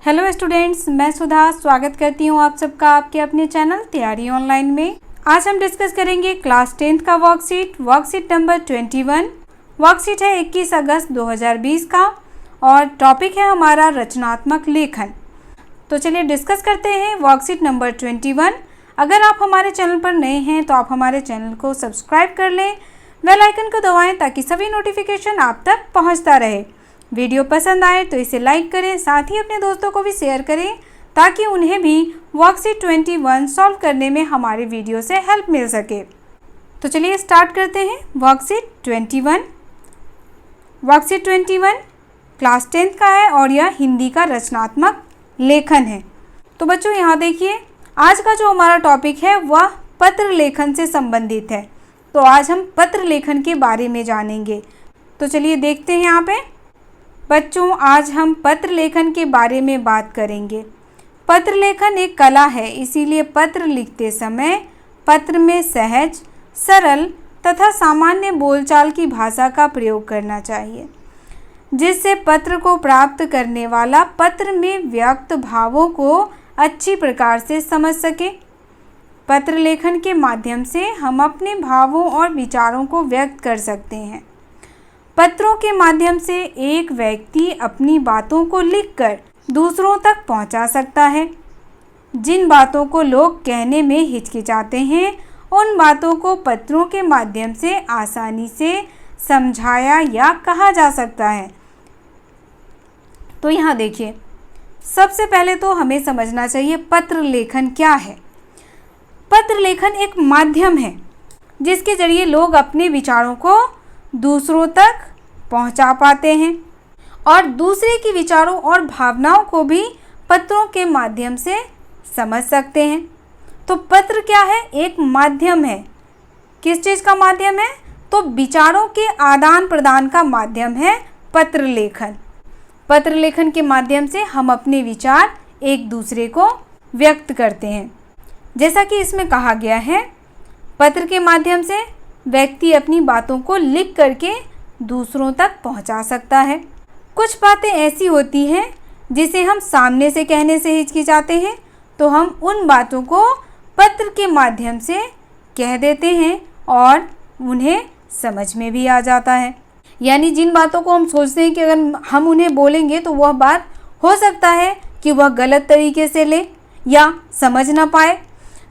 Hello students, मैं सुधा स्वागत करती हूँ आप सबका आपके अपने चैनल तैयारी ऑनलाइन में। आज हम डिस्कस करेंगे क्लास 10th का वर्कशीट नंबर 21। वर्कशीट है 21 अगस्त 2020 का और टॉपिक है हमारा रचनात्मक लेखन। तो चलिए डिस्कस करते हैं वर्कशीट नंबर 21। अगर आप हमारे चैनल पर नए हैं तो आप हमारे चैनल को सब्सक्राइब कर लें, बेल आइकन को दबाएं ताकि सभी नोटिफिकेशन आप तक पहुँचता रहे। वीडियो पसंद आए तो इसे लाइक करें, साथ ही अपने दोस्तों को भी शेयर करें ताकि उन्हें भी वर्कशीट 21 सॉल्व करने में हमारे वीडियो से हेल्प मिल सके। तो चलिए स्टार्ट करते हैं वर्कशीट 21। वर्कशीट 21 क्लास 10th का है और यह हिंदी का रचनात्मक लेखन है। तो बच्चों यहाँ देखिए, आज का जो हमारा टॉपिक है वह पत्र लेखन से संबंधित है। तो आज हम पत्र लेखन के बारे में जानेंगे। तो चलिए देखते हैं यहाँ पे बच्चों, आज हम पत्र लेखन के बारे में बात करेंगे। पत्र लेखन एक कला है, इसीलिए पत्र लिखते समय पत्र में सहज, सरल तथा सामान्य बोलचाल की भाषा का प्रयोग करना चाहिए, जिससे पत्र को प्राप्त करने वाला पत्र में व्यक्त भावों को अच्छी प्रकार से समझ सके। पत्र लेखन के माध्यम से हम अपने भावों और विचारों को व्यक्त कर सकते हैं। पत्रों के माध्यम से एक व्यक्ति अपनी बातों को लिखकर दूसरों तक पहुंचा सकता है। जिन बातों को लोग कहने में हिचकिचाते हैं, उन बातों को पत्रों के माध्यम से आसानी से समझाया या कहा जा सकता है। तो यहाँ देखिए, सबसे पहले तो हमें समझना चाहिए पत्र लेखन क्या है। पत्र लेखन एक माध्यम है जिसके जरिए लोग अपने विचारों को दूसरों तक पहुंचा पाते हैं और दूसरे की विचारों और भावनाओं को भी पत्रों के माध्यम से समझ सकते हैं। तो पत्र क्या है? एक माध्यम है। किस चीज़ का माध्यम है? तो विचारों के आदान प्रदान का माध्यम है पत्र लेखन। पत्र लेखन के माध्यम से हम अपने विचार एक दूसरे को व्यक्त करते हैं। जैसा कि इसमें कहा गया है, पत्र के माध्यम से व्यक्ति अपनी बातों को लिख करके दूसरों तक पहुंचा सकता है। कुछ बातें ऐसी होती हैं जिसे हम सामने से कहने से हिचकिचाते हैं, तो हम उन बातों को पत्र के माध्यम से कह देते हैं और उन्हें समझ में भी आ जाता है। यानी जिन बातों को हम सोचते हैं कि अगर हम उन्हें बोलेंगे तो वह बात हो सकता है कि वह गलत तरीके से ले या समझ ना पाए।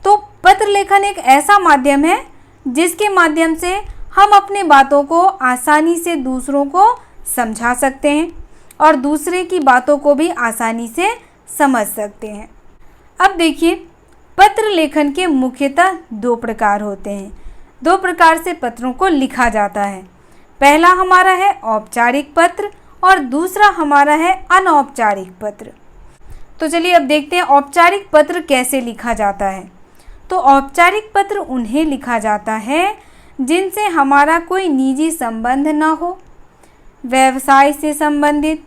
तो पत्र लेखन एक ऐसा माध्यम है जिसके माध्यम से हम अपने बातों को आसानी से दूसरों को समझा सकते हैं और दूसरे की बातों को भी आसानी से समझ सकते हैं। अब देखिए, पत्र लेखन के मुख्यतः दो प्रकार होते हैं। दो प्रकार से पत्रों को लिखा जाता है। पहला हमारा है औपचारिक पत्र और दूसरा हमारा है अनौपचारिक पत्र। तो चलिए अब देखते हैं औपचारिक पत्र कैसे लिखा जाता है। तो औपचारिक पत्र उन्हें लिखा जाता है जिनसे हमारा कोई निजी संबंध न हो। व्यवसाय से संबंधित,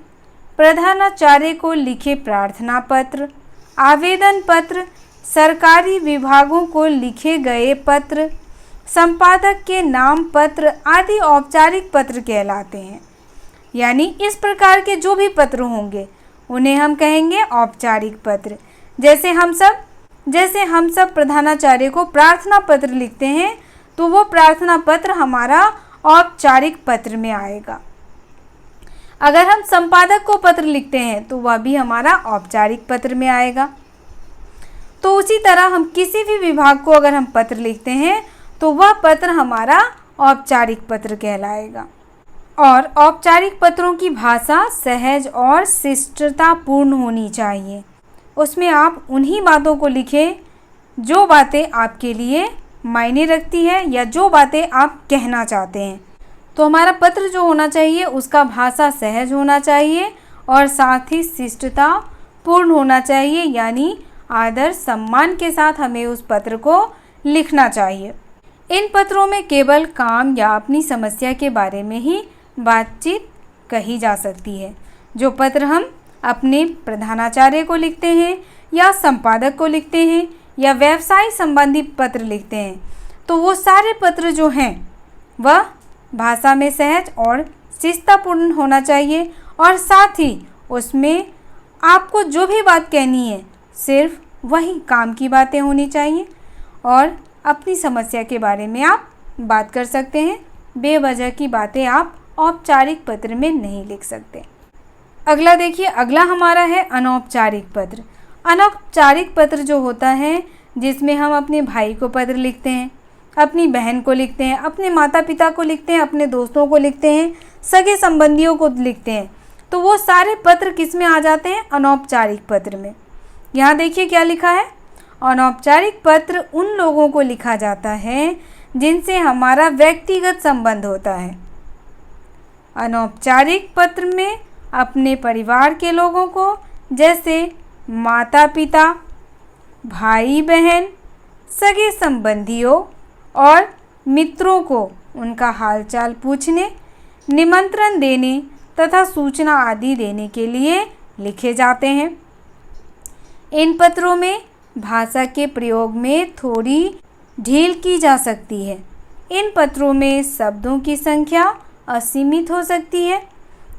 प्रधानाचार्य को लिखे प्रार्थना पत्र, आवेदन पत्र, सरकारी विभागों को लिखे गए पत्र, संपादक के नाम पत्र आदि औपचारिक पत्र कहलाते हैं। यानी इस प्रकार के जो भी पत्र होंगे उन्हें हम कहेंगे औपचारिक पत्र। जैसे हम सब प्रधानाचार्य को प्रार्थना पत्र लिखते हैं तो वो प्रार्थना पत्र हमारा औपचारिक पत्र में आएगा। अगर हम संपादक को पत्र लिखते हैं तो वह भी हमारा औपचारिक पत्र में आएगा। तो उसी तरह हम किसी भी विभाग को अगर हम पत्र लिखते हैं तो वह पत्र हमारा औपचारिक पत्र कहलाएगा। और औपचारिक पत्रों की भाषा सहज और शिष्टतापूर्ण होनी चाहिए। उसमें आप उन्हीं बातों को लिखें जो बातें आपके लिए मायने रखती है या जो बातें आप कहना चाहते हैं। तो हमारा पत्र जो होना चाहिए उसका भाषा सहज होना चाहिए और साथ ही शिष्टता पूर्ण होना चाहिए, यानी आदर सम्मान के साथ हमें उस पत्र को लिखना चाहिए। इन पत्रों में केवल काम या अपनी समस्या के बारे में ही बातचीत कही जा सकती है। जो पत्र हम अपने प्रधानाचार्य को लिखते हैं या संपादक को लिखते हैं या व्यवसाय संबंधी पत्र लिखते हैं, तो वो सारे पत्र जो हैं वह भाषा में सहज और शिष्टतापूर्ण होना चाहिए और साथ ही उसमें आपको जो भी बात कहनी है सिर्फ वही काम की बातें होनी चाहिए और अपनी समस्या के बारे में आप बात कर सकते हैं। बेवजह की बातें आप औपचारिक पत्र में नहीं लिख सकते। अगला देखिए, अगला हमारा है अनौपचारिक पत्र। अनौपचारिक पत्र जो होता है जिसमें हम अपने भाई को पत्र लिखते हैं, अपनी बहन को लिखते हैं, अपने माता पिता को लिखते हैं, अपने दोस्तों को लिखते हैं, सगे संबंधियों को लिखते हैं, तो वो सारे पत्र किस में आ जाते हैं? अनौपचारिक पत्र में। यहाँ देखिए क्या लिखा है, अनौपचारिक पत्र उन लोगों को लिखा जाता है जिनसे हमारा व्यक्तिगत संबंध होता है। अनौपचारिक पत्र में अपने परिवार के लोगों को, जैसे माता पिता, भाई बहन, सगे संबंधियों और मित्रों को उनका हालचाल पूछने, निमंत्रण देने तथा सूचना आदि देने के लिए लिखे जाते हैं। इन पत्रों में भाषा के प्रयोग में थोड़ी ढील की जा सकती है। इन पत्रों में शब्दों की संख्या असीमित हो सकती है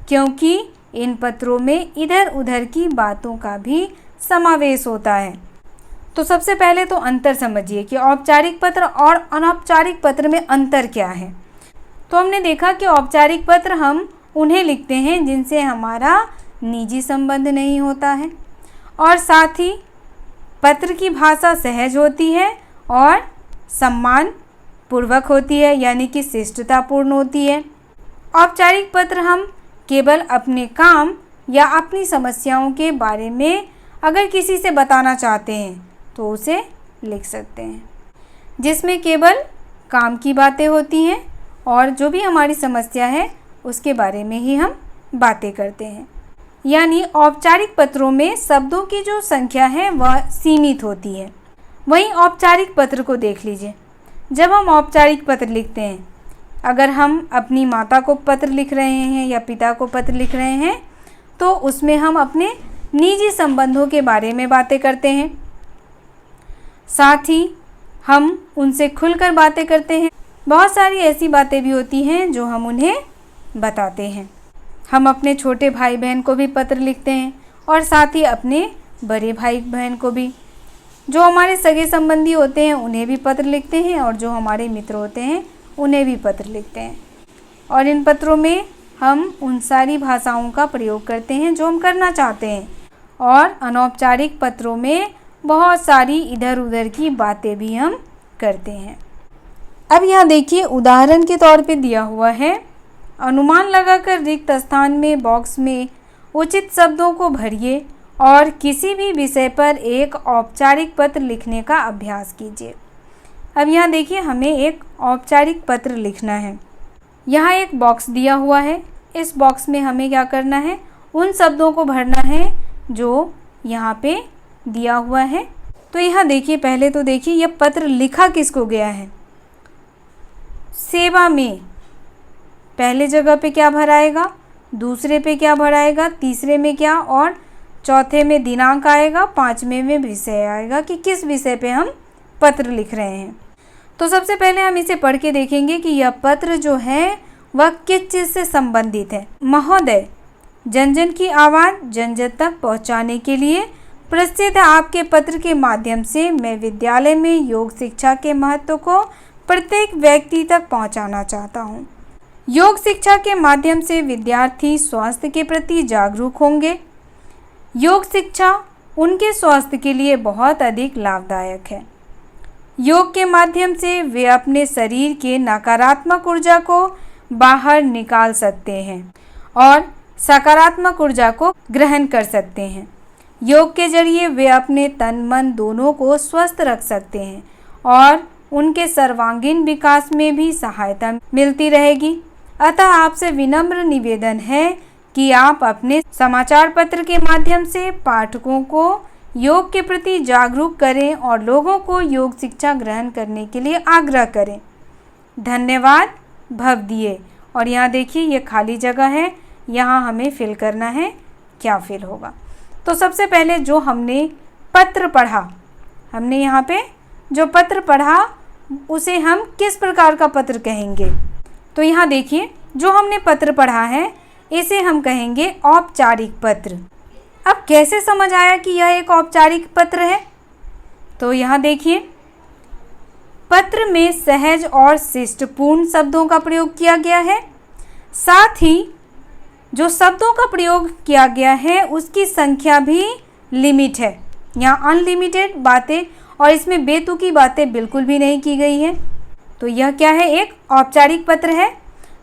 क्योंकि इन पत्रों में इधर उधर की बातों का भी समावेश होता है। तो सबसे पहले तो अंतर समझिए कि औपचारिक पत्र और अनौपचारिक पत्र में अंतर क्या है। तो हमने देखा कि औपचारिक पत्र हम उन्हें लिखते हैं जिनसे हमारा निजी संबंध नहीं होता है और साथ ही पत्र की भाषा सहज होती है और सम्मान पूर्वक होती है, यानी कि शिष्टतापूर्ण होती है। औपचारिक पत्र हम केवल अपने काम या अपनी समस्याओं के बारे में अगर किसी से बताना चाहते हैं तो उसे लिख सकते हैं, जिसमें केवल काम की बातें होती हैं और जो भी हमारी समस्या है उसके बारे में ही हम बातें करते हैं। यानी औपचारिक पत्रों में शब्दों की जो संख्या है वह सीमित होती है। वहीं औपचारिक पत्र को देख लीजिए, जब हम औपचारिक पत्र लिखते हैं, अगर हम अपनी माता को पत्र लिख रहे हैं या पिता को पत्र लिख रहे हैं तो उसमें हम अपने निजी संबंधों के बारे में बातें करते हैं। साथ ही हम उनसे खुलकर बातें करते हैं। बहुत सारी ऐसी बातें भी होती हैं जो हम उन्हें बताते हैं। हम अपने छोटे भाई बहन को भी पत्र लिखते हैं और साथ ही अपने बड़े भाई बहन को भी। जो हमारे सगे संबंधी होते हैं उन्हें भी पत्र लिखते हैं और जो हमारे मित्र होते हैं उन्हें भी पत्र लिखते हैं। और इन पत्रों में हम उन सारी भाषाओं का प्रयोग करते हैं जो हम करना चाहते हैं। और अनौपचारिक पत्रों में बहुत सारी इधर उधर की बातें भी हम करते हैं। अब यहाँ देखिए, उदाहरण के तौर पे दिया हुआ है, अनुमान लगाकर रिक्त स्थान में बॉक्स में उचित शब्दों को भरिए और किसी भी विषय पर एक औपचारिक पत्र लिखने का अभ्यास कीजिए। अब यहाँ देखिए, हमें एक औपचारिक पत्र लिखना है। यहाँ एक बॉक्स दिया हुआ है। इस बॉक्स में हमें क्या करना है, उन शब्दों को भरना है जो यहाँ पे दिया हुआ है। तो यहाँ देखिए, पहले तो देखिए यह पत्र लिखा किसको गया है, सेवा में। पहले जगह पे क्या भराएगा, दूसरे पे क्या भराएगा, तीसरे में क्या, और चौथे में दिनांक आएगा, पांचवें में विषय आएगा कि किस विषय पे हम पत्र लिख रहे हैं। तो सबसे पहले हम इसे पढ़ के देखेंगे कि यह पत्र जो है वह किस चीज़ से संबंधित है। महोदय, जन जन की आवाज़ जन जन तक पहुँचाने के लिए प्रसिद्ध आपके पत्र के माध्यम से मैं विद्यालय में योग शिक्षा के महत्व को प्रत्येक व्यक्ति तक पहुँचाना चाहता हूँ। योग शिक्षा के माध्यम से विद्यार्थी स्वास्थ्य के प्रति जागरूक होंगे। योग शिक्षा उनके स्वास्थ्य के लिए बहुत अधिक लाभदायक है। योग के माध्यम से वे अपने शरीर के नकारात्मक ऊर्जा को बाहर निकाल सकते हैं और सकारात्मक ऊर्जा को ग्रहण कर सकते हैं। योग के जरिए वे अपने तन मन दोनों को स्वस्थ रख सकते हैं और उनके सर्वांगीण विकास में भी सहायता मिलती रहेगी। अतः आपसे विनम्र निवेदन है कि आप अपने समाचार पत्र के माध्यम से पाठकों को योग के प्रति जागरूक करें और लोगों को योग शिक्षा ग्रहण करने के लिए आग्रह करें। धन्यवाद, भवदीय। और यहाँ देखिए, ये खाली जगह है, यहाँ हमें फिल करना है। क्या फिल होगा? तो सबसे पहले जो हमने पत्र पढ़ा, हमने यहाँ पे जो पत्र पढ़ा उसे हम किस प्रकार का पत्र कहेंगे? तो यहाँ देखिए, जो हमने पत्र पढ़ा है इसे हम कहेंगे औपचारिक पत्र। अब कैसे समझ आया कि यह एक औपचारिक पत्र है? तो यहाँ देखिए, पत्र में सहज और शिष्टपूर्ण शब्दों का प्रयोग किया गया है। साथ ही जो शब्दों का प्रयोग किया गया है उसकी संख्या भी लिमिट है। यहाँ अनलिमिटेड बातें और इसमें बेतुकी बातें बिल्कुल भी नहीं की गई है। तो यह क्या है? एक औपचारिक पत्र है।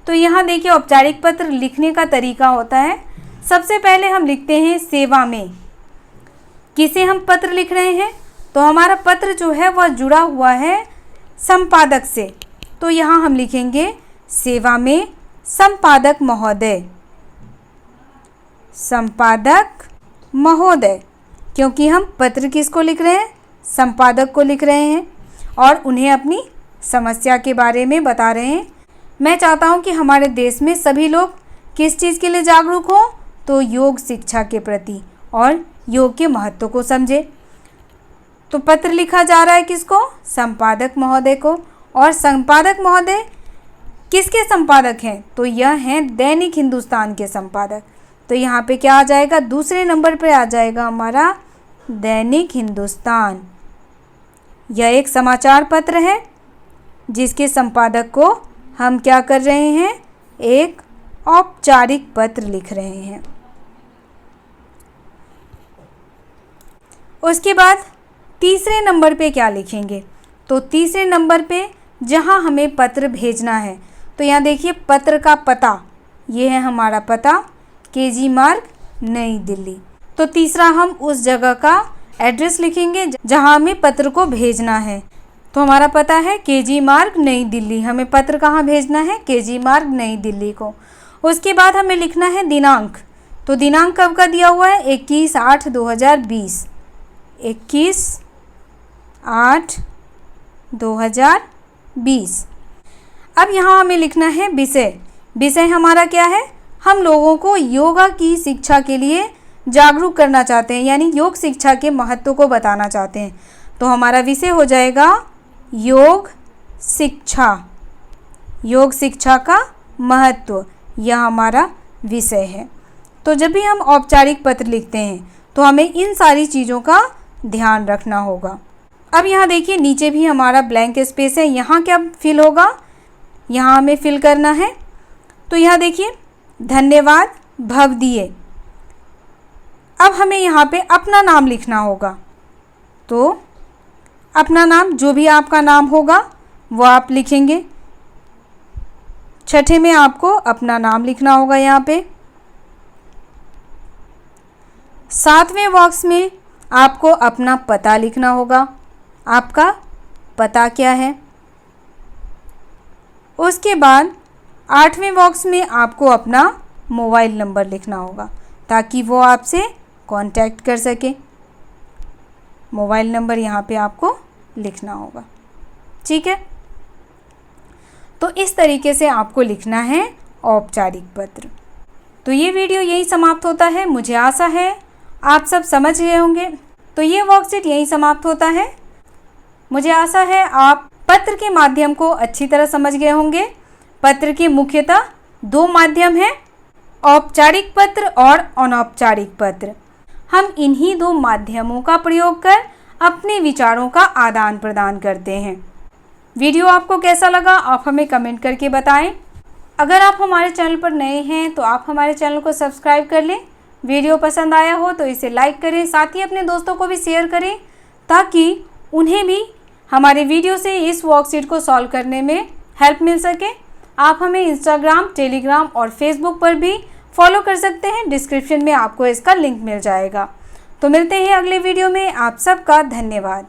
तो यहाँ देखिए, औपचारिक पत्र लिखने का तरीका होता है। सबसे पहले हम लिखते हैं सेवा में। किसे हम पत्र लिख रहे हैं? तो हमारा पत्र जो है वह जुड़ा हुआ है संपादक से। तो यहाँ हम लिखेंगे सेवा में संपादक महोदय। संपादक महोदय, क्योंकि हम पत्र किसको लिख रहे हैं? संपादक को लिख रहे हैं और उन्हें अपनी समस्या के बारे में बता रहे हैं। मैं चाहता हूं कि हमारे देश में सभी लोग किस चीज़ के लिए जागरूक हों? तो योग शिक्षा के प्रति और योग के महत्व को समझे। तो पत्र लिखा जा रहा है किसको? संपादक महोदय को। और संपादक महोदय किसके संपादक हैं? तो यह हैं दैनिक हिंदुस्तान के संपादक। तो यहाँ पे क्या आ जाएगा? दूसरे नंबर पे आ जाएगा हमारा दैनिक हिंदुस्तान। यह एक समाचार पत्र है जिसके संपादक को हम क्या कर रहे हैं? एक औपचारिक पत्र लिख रहे हैं। उसके बाद तीसरे नंबर पे क्या लिखेंगे? तो तीसरे नंबर पे जहां हमें पत्र भेजना है, तो यहाँ देखिए पत्र का पता, ये है हमारा पता, केजी मार्ग, नई दिल्ली। तो तीसरा हम उस जगह का एड्रेस लिखेंगे जहां हमें पत्र को भेजना है। तो हमारा पता है केजी मार्ग, नई दिल्ली। हमें पत्र कहाँ भेजना है? केजी मार्ग, नई दिल्ली को। उसके बाद हमें लिखना है दिनांक। तो दिनांक कब का दिया हुआ है? 21/8/2020। 21/8/2020। अब यहाँ हमें लिखना है विषय। विषय हमारा क्या है? हम लोगों को योगा की शिक्षा के लिए जागरूक करना चाहते हैं, यानी योग शिक्षा के महत्व को बताना चाहते हैं। तो हमारा विषय हो जाएगा योग शिक्षा। योग शिक्षा का महत्व, यह हमारा विषय है। तो जब भी हम औपचारिक पत्र लिखते हैं तो हमें इन सारी चीज़ों का ध्यान रखना होगा। अब यहाँ देखिए नीचे भी हमारा ब्लैंक स्पेस है। यहाँ क्या फिल होगा? यहाँ हमें फिल करना है। तो यहाँ देखिए धन्यवाद भवदीय। अब हमें यहाँ पे अपना नाम लिखना होगा। तो अपना नाम, जो भी आपका नाम होगा वो आप लिखेंगे। छठे में आपको अपना नाम लिखना होगा यहाँ पे। सातवें बॉक्स में आपको अपना पता लिखना होगा। आपका पता क्या है? उसके बाद आठवें बॉक्स में आपको अपना मोबाइल नंबर लिखना होगा ताकि वो आपसे कांटेक्ट कर सके। मोबाइल नंबर यहाँ पे आपको लिखना होगा। ठीक है, तो इस तरीके से आपको लिखना है औपचारिक पत्र। तो ये वीडियो यही समाप्त होता है। मुझे आशा है आप सब समझ गए होंगे। तो ये वर्कशीट यही समाप्त होता है। मुझे आशा है आप पत्र के माध्यम को अच्छी तरह समझ गए होंगे। पत्र के मुख्यतः दो माध्यम हैं, औपचारिक पत्र और अनौपचारिक पत्र। हम इन्हीं दो माध्यमों का प्रयोग कर अपने विचारों का आदान प्रदान करते हैं। वीडियो आपको कैसा लगा आप हमें कमेंट करके बताएं। अगर आप हमारे चैनल पर नए हैं तो आप हमारे चैनल को सब्सक्राइब कर लें। वीडियो पसंद आया हो तो इसे लाइक करें, साथ ही अपने दोस्तों को भी शेयर करें ताकि उन्हें भी हमारे वीडियो से इस वर्कशीट को सॉल्व करने में हेल्प मिल सके। आप हमें इंस्टाग्राम, टेलीग्राम और फेसबुक पर भी फॉलो कर सकते हैं। डिस्क्रिप्शन में आपको इसका लिंक मिल जाएगा। तो मिलते हैं अगले वीडियो में। आप सबका धन्यवाद।